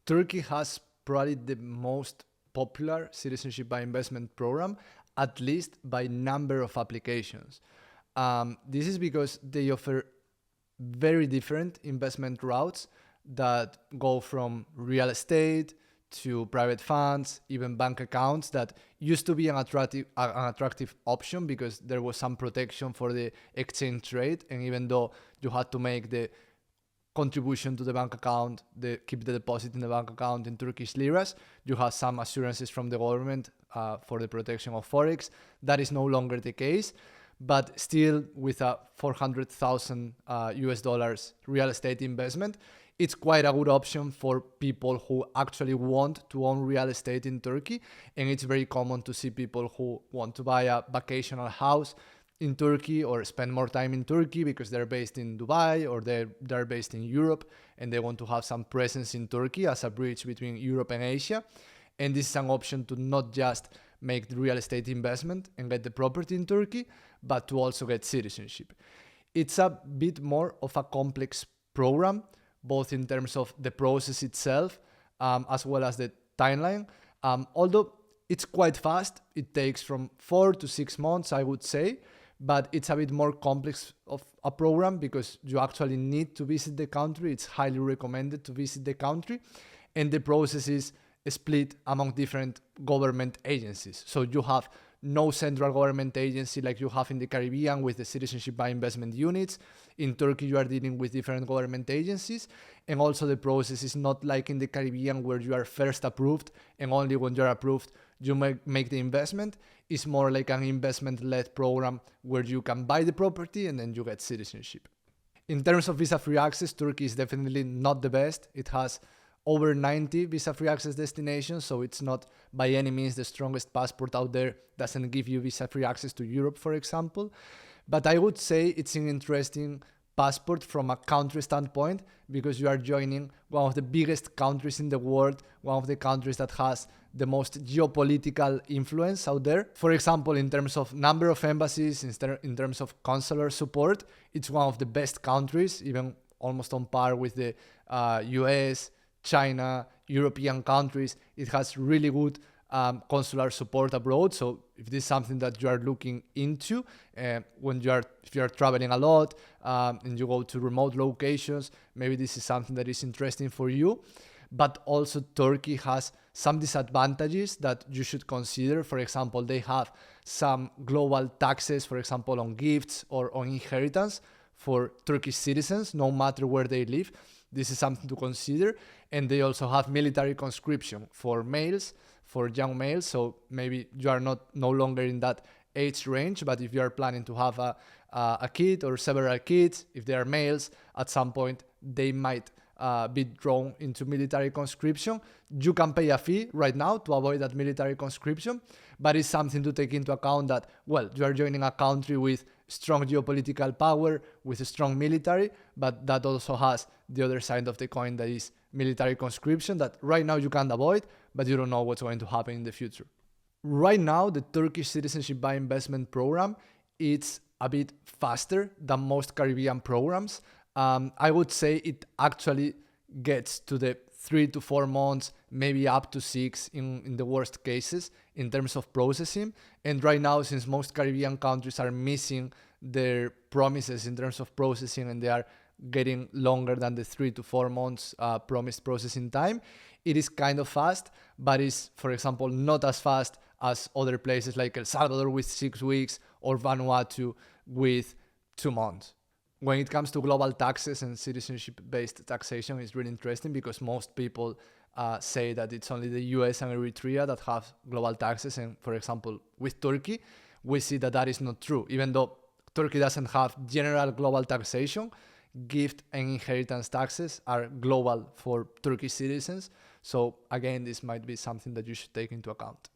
Turkey has probably the most popular citizenship by investment program, at least by number of applications. This is because they offer very different investment routes that go from real estate to private funds, even bank accounts that used to be an attractive option because there was some protection for the exchange rate. And even though you had to make the contribution to the bank account, keep the deposit in the bank account in Turkish liras, you have some assurances from the government for the protection of Forex. That is no longer the case. But still, with a 400,000 US dollars real estate investment, it's quite a good option for people who actually want to own real estate in Turkey. And it's very common to see people who want to buy a vacational house in Turkey or spend more time in Turkey because they're based in Dubai or they're based in Europe and they want to have some presence in Turkey as a bridge between Europe and Asia. And this is an option to not just make the real estate investment and get the property in Turkey, but to also get citizenship. It's a bit more of a complex program, both in terms of the process itself, as well as the timeline. Although it's quite fast, it takes from 4 to 6 months, I would say, but it's a bit more complex of a program because you actually need to visit the country. It's highly recommended to visit the country, and the process is split among different government agencies. So you have no central government agency like you have in the Caribbean with the citizenship by investment units. In Turkey, you are dealing with different government agencies. And also the process is not like in the Caribbean where you are first approved and only when you're approved, you make the investment. It's more like an investment-led program where you can buy the property and then you get citizenship. In terms of visa-free access, Turkey is definitely not the best. It has over 90 visa-free access destinations, so it's not by any means the strongest passport out there. Doesn't give you visa-free access to Europe, for example. But I would say it's an interesting passport from a country standpoint because you are joining one of the biggest countries in the world, one of the countries that has the most geopolitical influence out there. For example, in terms of number of embassies, in terms of consular support, it's one of the best countries, even almost on par with the US, China, European countries. It has really good consular support abroad. So if this is something that you are looking into if you are traveling a lot and you go to remote locations, maybe this is something that is interesting for you. But also Turkey has some disadvantages that you should consider. For example, they have some global taxes, for example, on gifts or on inheritance for Turkish citizens, no matter where they live. This is something to consider. And they also have military conscription for males, for young males. So maybe you are no longer in that age range, but if you are planning to have a kid or several kids, if they are males, at some point they might be drawn into military conscription. You can pay a fee right now to avoid that military conscription, but it's something to take into account that, well, you are joining a country with strong geopolitical power, with a strong military, but that also has the other side of the coin, that is military conscription, that right now you can't avoid, but you don't know what's going to happen in the future. Right now, the Turkish Citizenship by Investment program, it's a bit faster than most Caribbean programs. I would say it actually gets to the 3 to 4 months, maybe up to 6 in the worst cases in terms of processing. And right now, since most Caribbean countries are missing their promises in terms of processing and they are getting longer than the 3 to 4 months promised processing time, it is kind of fast, but is, for example, not as fast as other places like El Salvador with 6 weeks or Vanuatu with 2 months. When it comes to global taxes and citizenship-based taxation, it's really interesting because most people say that it's only the US and Eritrea that have global taxes. And for example, with Turkey, we see that that is not true. Even though Turkey doesn't have general global taxation, gift and inheritance taxes are global for Turkish citizens. So again, this might be something that you should take into account.